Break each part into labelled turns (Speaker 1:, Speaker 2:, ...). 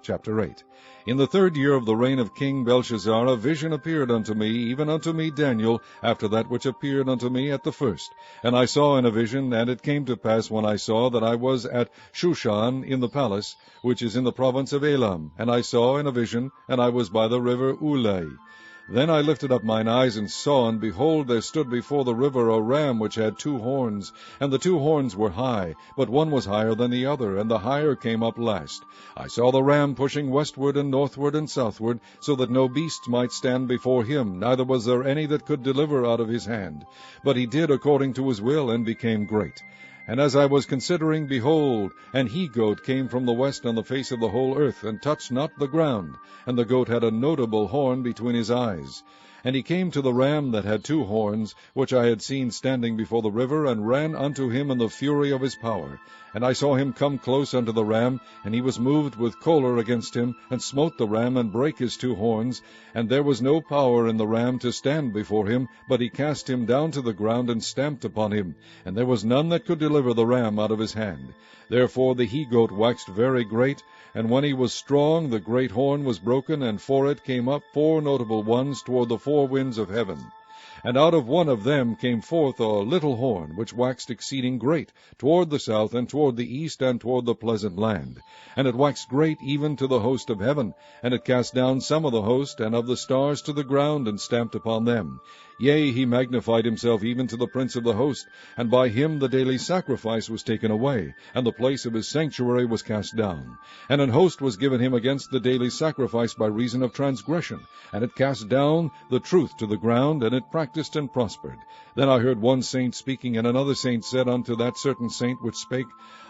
Speaker 1: Chapter 8. In the 3rd year of the reign of King Belshazzar, a vision appeared unto me, even unto me Daniel, after that which appeared unto me at the first. And I saw in a vision, and it came to pass when I saw that I was at Shushan in the palace, which is in the province of Elam. And I saw in a vision, and I was by the river Ulai. Then I lifted up mine eyes and saw, and behold, there stood before the river a ram which had 2 horns, and the 2 horns were high, but one was higher than the other, and the higher came up last. I saw the ram pushing westward and northward and southward, so that no beast might stand before him, neither was there any that could deliver out of his hand. But he did according to his will, and became great. And as I was considering, behold, an he-goat came from the west on the face of the whole earth, and touched not the ground. And the goat had a notable horn between his eyes. And he came to the ram that had 2 horns, which I had seen standing before the river, and ran unto him in the fury of his power. And I saw him come close unto the ram, and he was moved with choler against him, and smote the ram, and brake his 2 horns. And there was no power in the ram to stand before him, but he cast him down to the ground, and stamped upon him. And there was none that could deliver the ram out of his hand. Therefore the he-goat waxed very great, and when he was strong, the great horn was broken, and for it came up 4 notable ones toward the 4 winds of heaven. And out of one of them came forth a little horn, which waxed exceeding great, toward the south, and toward the east, and toward the pleasant land. And it waxed great even to the host of heaven, and it cast down some of the host, and of the stars to the ground, and stamped upon them. Yea, he magnified himself even to the prince of the host, and by him the daily sacrifice was taken away, and the place of his sanctuary was cast down. And an host was given him against the daily sacrifice by reason of transgression, and it cast down the truth to the ground, and it practiced and prospered. Then I heard one saint speaking, and another saint said unto that certain saint which spake,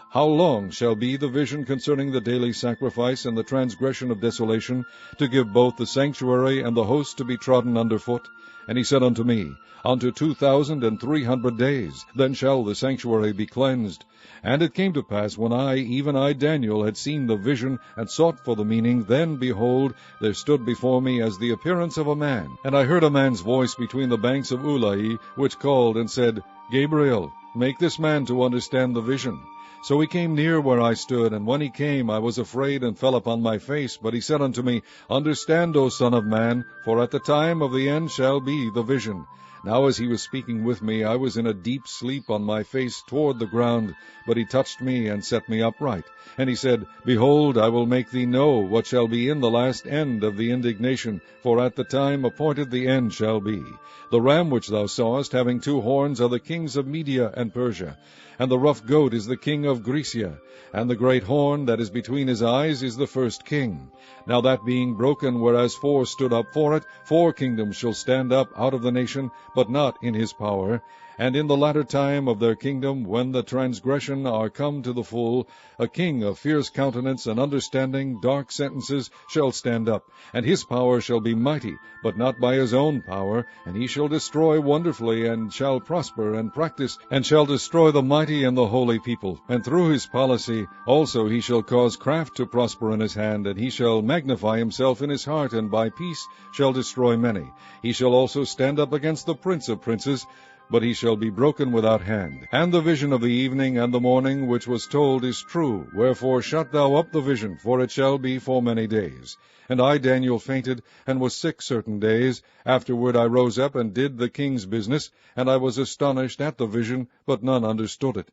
Speaker 1: How long shall be the vision concerning the daily sacrifice and the transgression of desolation, to give both the sanctuary and the host to be trodden under foot? And he said unto me, Unto 2,300 days, then shall the sanctuary be cleansed. And it came to pass, when I, even I Daniel, had seen the vision, and sought for the meaning, then, behold, there stood before me as the appearance of a man. And I heard a man's voice between the banks of Ulai, which called and said, Gabriel, make this man to understand the vision. So he came near where I stood, and when he came, I was afraid, and fell upon my face. But he said unto me, Understand, O Son of man, for at the time of the end shall be the vision. Now as he was speaking with me, I was in a deep sleep on my face toward the ground. But he touched me, and set me upright. And he said, Behold, I will make thee know what shall be in the last end of the indignation, for at the time appointed the end shall be. The ram which thou sawest, having 2 horns, are the kings of Media and Persia. And the rough goat is the king of Grecia, and the great horn that is between his eyes is the first king. Now that being broken, whereas 4 stood up for it, 4 kingdoms shall stand up out of the nation, but not in his power. And in the latter time of their kingdom, when the transgression are come to the full, a king of fierce countenance and understanding dark sentences shall stand up, and his power shall be mighty, but not by his own power, and he shall destroy wonderfully, and shall prosper and practice, and shall destroy the mighty and the holy people. And through his policy also he shall cause craft to prosper in his hand, and he shall magnify himself in his heart, and by peace shall destroy many. He shall also stand up against the prince of princes, but he shall be broken without hand. And the vision of the evening and the morning which was told is true. Wherefore shut thou up the vision, for it shall be for many days. And I, Daniel, fainted, and was sick certain days. Afterward I rose up, and did the king's business, and I was astonished at the vision, but none understood it.